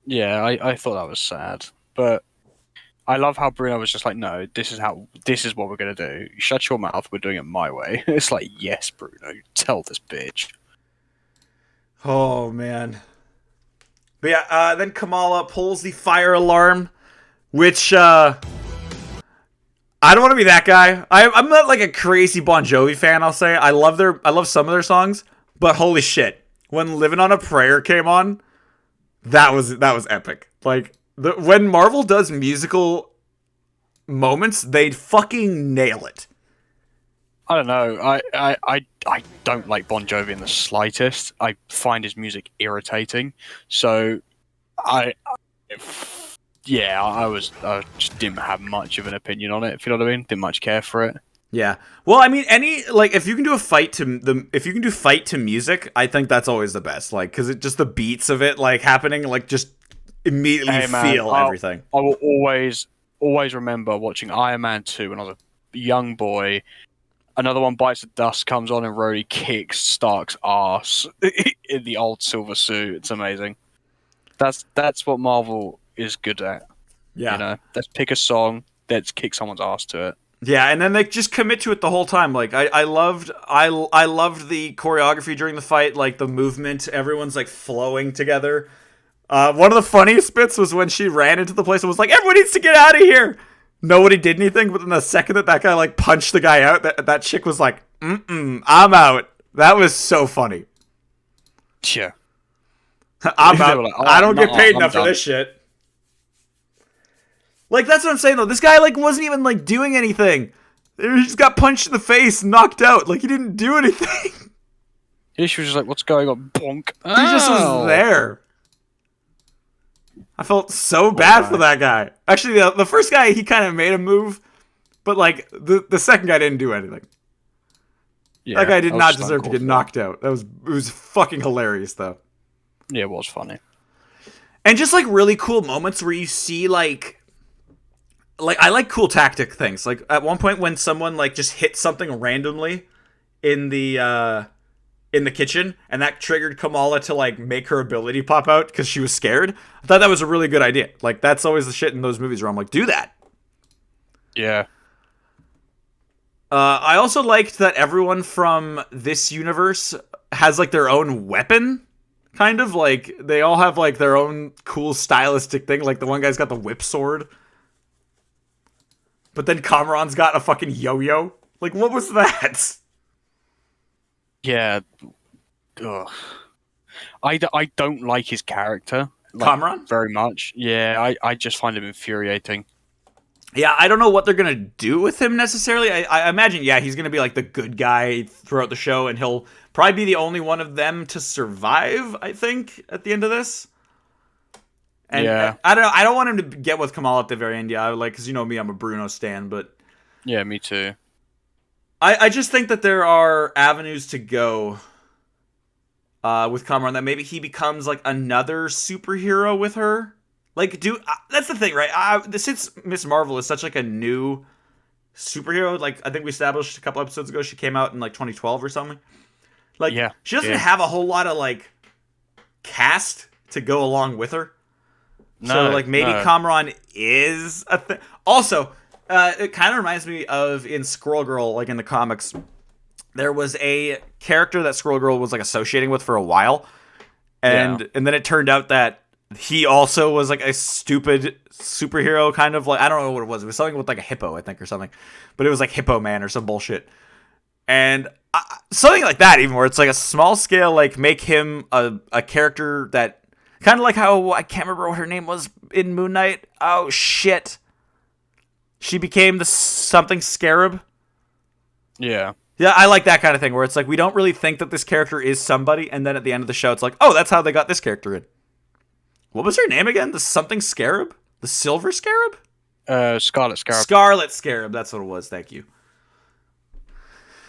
Yeah, I thought that was sad. But I love how Bruno was just like, no, this is what we're going to do. Shut your mouth, we're doing it my way. It's like, yes, Bruno, tell this bitch. Oh, man. But yeah, then Kamala pulls the fire alarm, which, I don't want to be that guy. I'm not like a crazy Bon Jovi fan, I'll say. I love some of their songs, but holy shit. When Living on a Prayer came on, that was epic. Like, when Marvel does musical moments, they fucking nail it. I don't know. I don't like Bon Jovi in the slightest. I find his music irritating. So I just didn't have much of an opinion on it, if you know what I mean. Didn't much care for it. Yeah. Well, I mean, if you can do fight to music, I think that's always the best. Like, because it just the beats of it, like, happening, like, just immediately feel everything. I will always remember watching Iron Man 2 when I was a young boy. Another One Bites the Dust comes on and Rhodey kicks Stark's ass in the old silver suit. It's amazing. That's what Marvel is good at. Yeah. You know, let's pick a song, let's kick someone's ass to it. Yeah, and then they just commit to it the whole time. Like, I loved the choreography during the fight, like the movement, everyone's like flowing together. One of the funniest bits was when she ran into the place and was like, everyone needs to get out of here. Nobody did anything, but then the second that guy like punched the guy out, that chick was like, I'm out. That was so funny. Yeah. I'm out. Like, I don't get paid enough for this shit. Like, that's what I'm saying, though. This guy, like, wasn't even, like, doing anything. He just got punched in the face, knocked out. Like, he didn't do anything. She was just like, what's going on? Bonk. He just was there. I felt so bad for that guy. Actually, the first guy, he kind of made a move. But, like, the second guy didn't do anything. Yeah, that guy did not deserve to get knocked out. It was fucking hilarious, though. Yeah, it was funny. And just, like, really cool moments where you see, like, I like cool tactic things. Like, at one point when someone, like, just hit something randomly in the kitchen, and that triggered Kamala to, like, make her ability pop out because she was scared. I thought that was a really good idea. Like, that's always the shit in those movies where I'm like, do that. Yeah. I also liked that everyone from this universe has, like, their own weapon. Kind of. Like, they all have, like, their own cool stylistic thing. Like, the one guy's got the whip sword. But then Kamran's got a fucking yo-yo. Like, what was that? Yeah. Ugh. I don't like his character. Like, Kamran? very much. Yeah, I just find him infuriating. Yeah, I don't know what they're gonna do with him necessarily. I imagine, yeah, he's gonna be like the good guy throughout the show, and he'll probably be the only one of them to survive. I think at the end of this, and Yeah. I don't know. I don't want him to get with Kamala at the very end. Yeah, like because you know me, I'm a Bruno stan, but Yeah, me too. I just think that there are avenues to go with Kamala, that maybe he becomes like another superhero with her. Like, that's the thing, right? Since Miss Marvel is such like a new superhero, like I think we established a couple episodes ago, she came out in like 2012 or something. Like, Yeah. she doesn't Yeah. have a whole lot of like cast to go along with her. So like maybe Kamran is a thing. Also, it kind of reminds me of in Squirrel Girl, like in the comics, there was a character that Squirrel Girl was like associating with for a while, and then it turned out that he also was like a stupid superhero, kind of like, I don't know what it was. It was something with like a hippo, I think, or something. But it was like Hippo Man or some bullshit. And something like that, even where it's like a small scale, like make him a character that kind of like how I can't remember what her name was in Moon Knight. Oh shit, she became the something scarab. Yeah. Yeah, I like that kind of thing where it's like we don't really think that this character is somebody, and then at the end of the show, it's like, oh, that's how they got this character in. What was her name again? The something scarab? The silver scarab? Scarlet Scarab. Scarlet Scarab, that's what it was, thank you.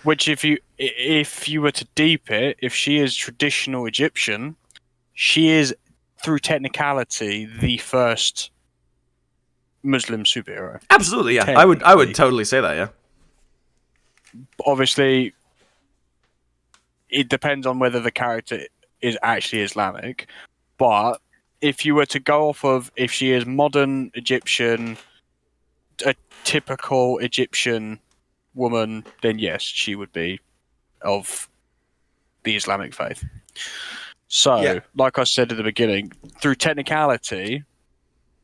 Which, if you were to deep it, if she is traditional Egyptian, she is, through technicality, the first Muslim superhero. Absolutely, yeah. I would totally say that, yeah. Obviously, it depends on whether the character is actually Islamic, but if you were to go off of if she is modern Egyptian, a typical Egyptian woman, then yes, she would be of the Islamic faith. So, like I said at the beginning, through technicality,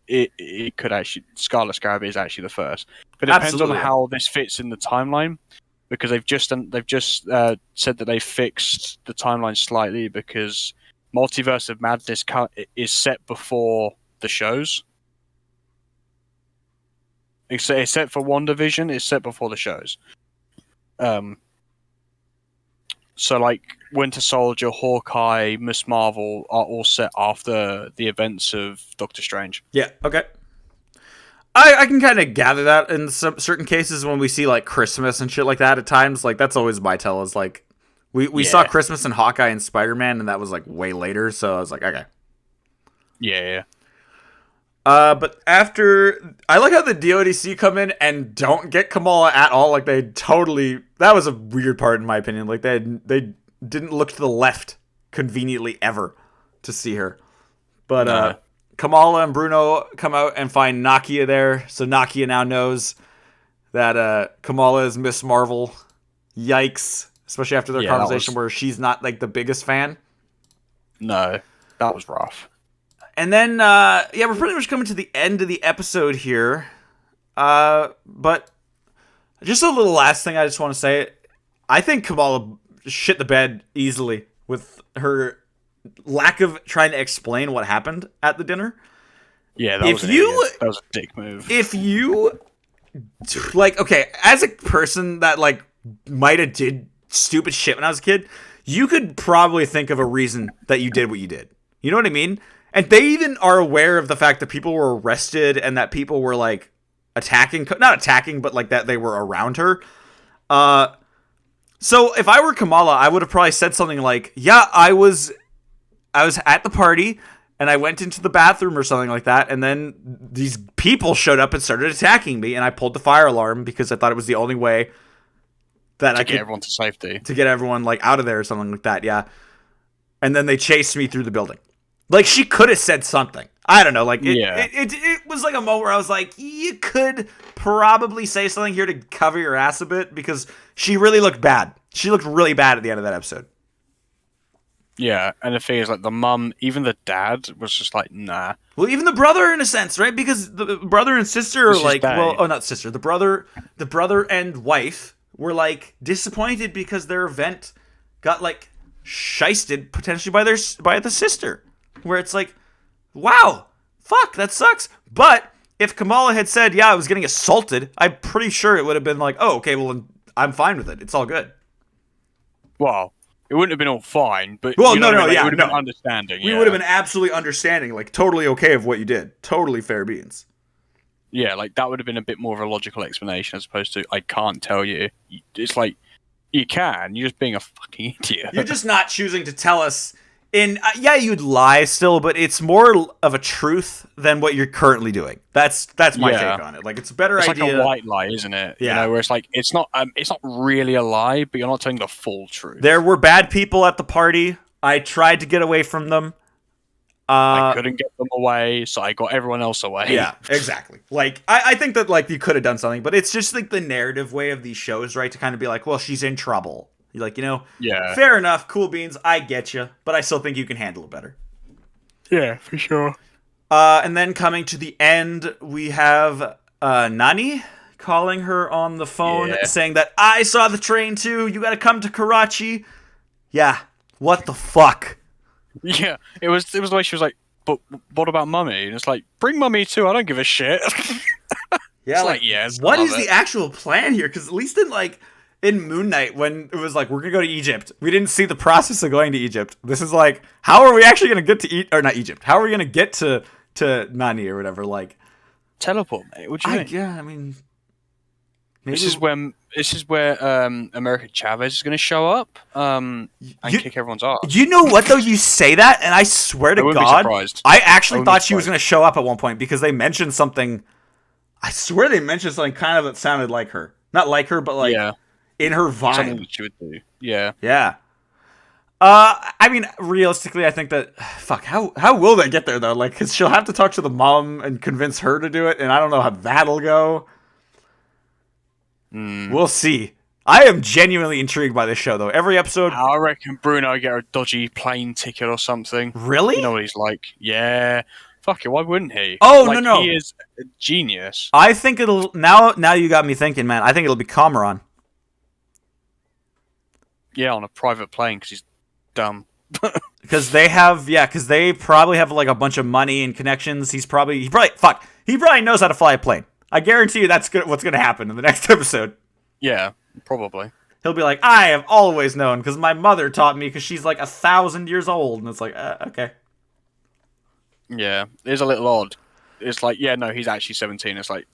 it could actually, Scarlet Scarab is actually the first. But it depends on how this fits in the timeline, because they've just said that they fixed the timeline slightly because Multiverse of Madness is set before the shows. Except for WandaVision, it's set before the shows. So like Winter Soldier, Hawkeye, Miss Marvel are all set after the events of Doctor Strange. Yeah, okay. I can kind of gather that in some certain cases when we see like Christmas and shit like that at times. Like that's always my tell is like we saw Christmas and Hawkeye and Spider-Man, and that was like way later, so I was like, okay. Yeah. But after, I like how the DODC come in and don't get Kamala at all. Like they totally, that was a weird part in my opinion. Like they didn't look to the left conveniently ever to see her. But Kamala and Bruno come out and find Nakia there. So Nakia now knows that Kamala is Miss Marvel. Yikes. Especially after their conversation where she's not like the biggest fan. No, that was rough. And then, we're pretty much coming to the end of the episode here. But just a little last thing I just want to say. I think Kamala shit the bed easily with her lack of trying to explain what happened at the dinner. Yeah, that was a dick move. If you, like, okay, as a person that, like, might have did stupid shit when I was a kid, you could probably think of a reason that you did what you did. You know what I mean? And they even are aware of the fact that people were arrested and that people were, like, not attacking, but, like, that they were around her. So if I were Kamala, I would have probably said something like, yeah, I was at the party and I went into the bathroom or something like that. And then these people showed up and started attacking me. And I pulled the fire alarm because I thought it was the only way that I could get everyone to safety. To get everyone, like, out of there or something like that, yeah. And then they chased me through the building. Like, she could have said something. I don't know. Like, it was like a moment where I was like, you could probably say something here to cover your ass a bit because she really looked bad. She looked really bad at the end of that episode. Yeah, and the thing is, like, the mum, even the dad, was just like, nah. Well, even the brother, in a sense, right? Because the brother and sister are like, not sister. The brother and wife were, like, disappointed because their event got, like, shysted potentially by the sister. Where it's like, wow, fuck, that sucks. But if Kamala had said, yeah, I was getting assaulted, I'm pretty sure it would have been like, oh, okay, well, I'm fine with it. It's all good. Well, it wouldn't have been all fine, but Well, you know no, what I mean? Like, yeah, it would have no. been understanding. We would have been absolutely understanding, like, totally okay of what you did. Totally fair beans. Yeah, like, that would have been a bit more of a logical explanation as opposed to, I can't tell you. It's like, you can, you're just being a fucking idiot. You're just not choosing to tell us. Yeah, you'd lie still, but it's more of a truth than what you're currently doing. That's my take on it. Like, it's a better it's idea. It's like a white lie, isn't it? Yeah. You know, where it's like, it's not really a lie, but you're not telling the full truth. There were bad people at the party. I tried to get away from them. I couldn't get them away, so I got everyone else away. Yeah, exactly. Like, I think that, like, you could have done something, but it's just, like, the narrative way of these shows, right? To kind of be like, well, she's in trouble. You're like, yeah, fair enough, cool beans, I get you, but I still think you can handle it better. Yeah, for sure. And then coming to the end, we have Nani calling her on the phone, saying that I saw the train too, you gotta come to Karachi. Yeah, what the fuck? Yeah, it was the way she was like, but what about Mummy? And it's like, bring Mummy too, I don't give a shit. Yeah, like yes. What is the actual plan here? Because at least in Moon Knight, when it was like, we're gonna go to Egypt, we didn't see the process of going to Egypt. This is like, how are we actually gonna get to or not Egypt? How are we gonna get to Nani or whatever? Like, teleport, mate. What do you mean? Yeah, I mean, maybe this is where America Chavez is gonna show up and kick everyone's ass. You know what though? You say that, and I swear to God, I actually thought she was gonna show up at one point because they mentioned something. I swear they mentioned something kind of that sounded like her, not like her, but like. Yeah. In her vibe. Something that she would do. Yeah. Yeah. I mean, realistically, I think that... Fuck, how will they get there, though? Like, because she'll have to talk to the mom and convince her to do it, and I don't know how that'll go. We'll see. I am genuinely intrigued by this show, though. Every episode... I reckon Bruno will get a dodgy plane ticket or something. Really? You know what he's like. Yeah. Fuck it, why wouldn't he? Oh, like, no. He is a genius. I think it'll... Now you got me thinking, man. I think it'll be Cameron. Yeah, on a private plane because he's dumb. Because they probably have like a bunch of money and connections. He probably knows how to fly a plane. I guarantee you that's what's going to happen in the next episode. Yeah, probably. He'll be like, I have always known because my mother taught me because she's like 1,000 years old. And it's like, okay. Yeah, it's a little odd. It's like, yeah, no, he's actually 17. It's like,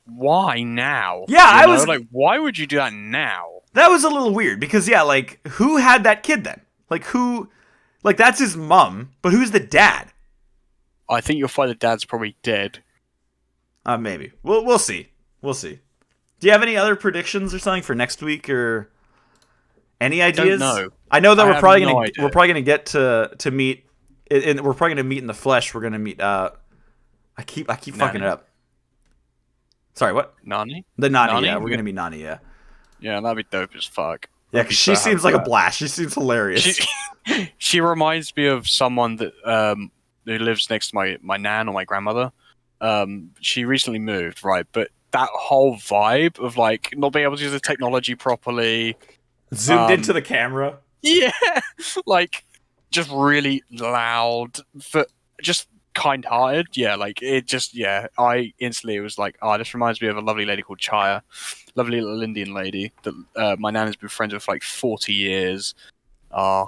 why now? Yeah, I was like, why would you do that now? That was a little weird because, yeah, like, who had that kid then? Like, who... Like, that's his mom, but who's the dad? I think you'll find the dad's probably dead. Maybe. We'll see. We'll see. Do you have any other predictions or something for next week, or any ideas? Don't know. I know that we're probably gonna get to meet... we're probably gonna meet in the flesh. We're gonna meet... I keep fucking it up. Sorry, what? Nani? The Nani, yeah. We're gonna meet Nani, yeah. Yeah, that'd be dope as fuck. Yeah, because she seems like a blast. She seems hilarious. She reminds me of someone that who lives next to my nan or my grandmother. She recently moved, right? But that whole vibe of like not being able to use the technology properly, zoomed into the camera. Yeah, like just really loud, but just kind-hearted. Yeah, like it just I instantly was like, oh, this reminds me of a lovely lady called Chaya, lovely little Indian lady that my nan has been friends with for like 40 years. I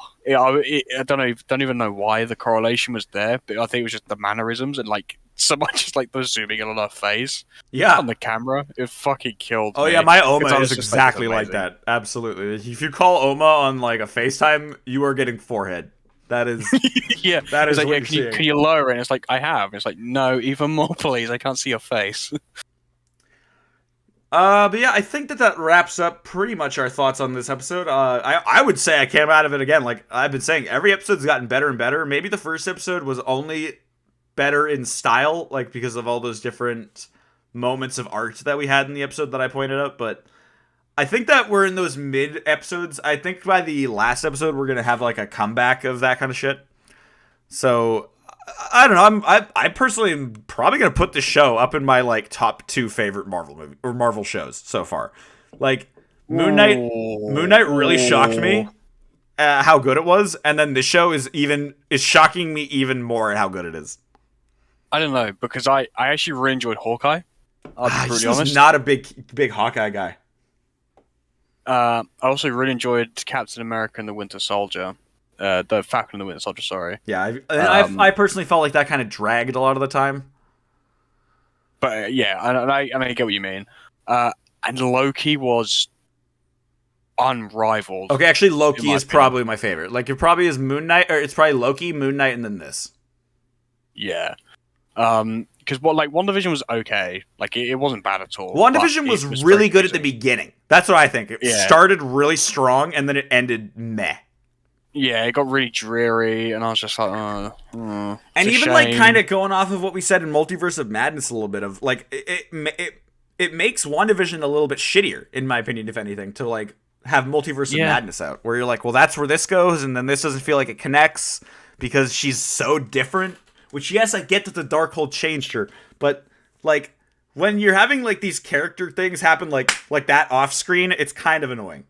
don't even know why the correlation was there, but I think it was just the mannerisms and like someone just like was zooming in on her face. Yeah, on the camera, it fucking killed me. Oh yeah, my Oma is exactly like that. Absolutely. If you call Oma on like a FaceTime, you are getting forehead. That is, yeah. That is like, what can you lower it? And it's like, I have. It's like, no, even more, please. I can't see your face. But yeah, I think that wraps up pretty much our thoughts on this episode. I would say I came out of it again. Like I've been saying, every episode's gotten better and better. Maybe the first episode was only better in style, like because of all those different moments of art that we had in the episode that I pointed out, but I think that we're in those mid episodes. I think by the last episode, we're going to have like a comeback of that kind of shit. So I don't know. I personally am probably going to put the show up in my like top 2 favorite Marvel movie or Marvel shows so far. Like Moon Knight really shocked me how good it was. And then the show is shocking me even more at how good it is. I don't know, because I actually really enjoyed Hawkeye. I'll be I brutally was honest. not a big Hawkeye guy. I also really enjoyed Captain America and the Winter Soldier. The Falcon and the Winter Soldier, sorry. Yeah, I personally felt like that kind of dragged a lot of the time. But yeah, and I get what you mean. And Loki was unrivaled. Okay, actually, Loki is opinion. probably my favorite. Like, it probably is Moon Knight, or it's probably Loki, Moon Knight, and then this. Yeah. Because WandaVision was okay. Like, it wasn't bad at all. WandaVision was really good at the beginning. That's what I think. It started really strong, and then it ended meh. Yeah, it got really dreary, and I was just like, and even like kind of going off of what we said in Multiverse of Madness a little bit of like it makes WandaVision a little bit shittier, in my opinion, if anything, to like have Multiverse of Madness out, where you're like, well, that's where this goes, and then this doesn't feel like it connects because she's so different. Which, yes, I get that the Darkhold changed her, but like when you're having like these character things happen like that off screen, it's kind of annoying.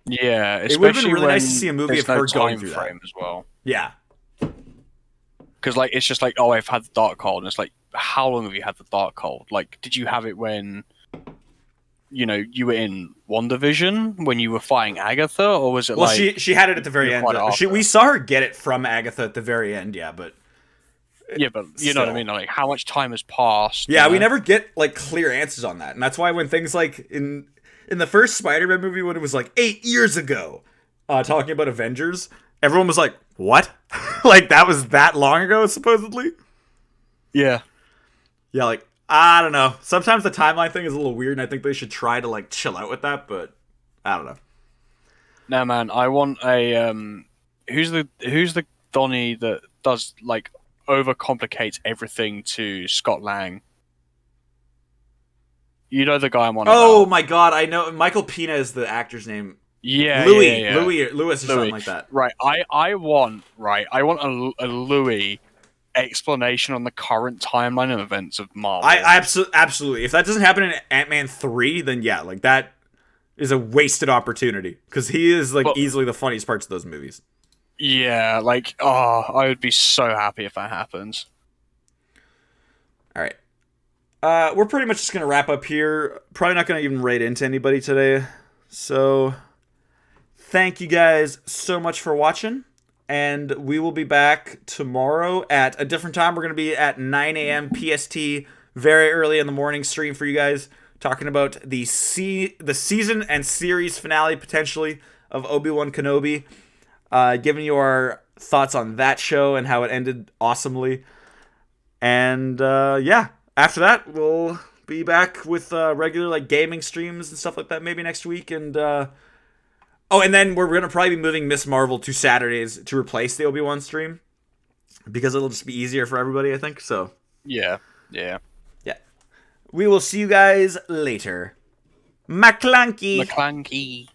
Yeah, it would have been really nice to see a movie of her going through that as well. Yeah, because like it's just like, oh, I've had the Darkhold, and it's like, how long have you had the Darkhold? Like, did you have it when you were in WandaVision when you were fighting Agatha, or was it she had it at the very end. We saw her get it from Agatha at the very end, but you know what I mean? Like, how much time has passed? Yeah, we never get like clear answers on that, and that's why when things like in the first Spider-Man movie, when it was like 8 years ago, talking about Avengers, everyone was like, "What?" Like that was that long ago, supposedly. Yeah, like. I don't know. Sometimes the timeline thing is a little weird, and I think they should try to like chill out with that. But I don't know. No, man. I want a who's the Donnie that does like overcomplicates everything to Scott Lang. You know the guy I'm on. Oh my god, I know. Michael Pena is the actor's name. Yeah, Louis, yeah. Lewis, or something like that. Right. I want a Louis explanation on the current timeline of events of Marvel. I absolutely. If that doesn't happen in Ant-Man 3, then yeah, like that is a wasted opportunity because he is like easily the funniest parts of those movies. Yeah, like I would be so happy if that happens. All right. We're pretty much just gonna wrap up here. Probably not gonna even raid into anybody today. So thank you guys so much for watching. And we will be back tomorrow at a different time. We're going to be at 9 a.m. PST, very early in the morning stream for you guys, talking about the season and series finale, potentially, of Obi-Wan Kenobi. Giving you our thoughts on that show and how it ended awesomely. And, after that, we'll be back with regular like gaming streams and stuff like that maybe next week. And, and then we're going to probably be moving Miss Marvel to Saturdays to replace the Obi-Wan stream. Because it'll just be easier for everybody, I think. So Yeah. We will see you guys later. Maclunkey.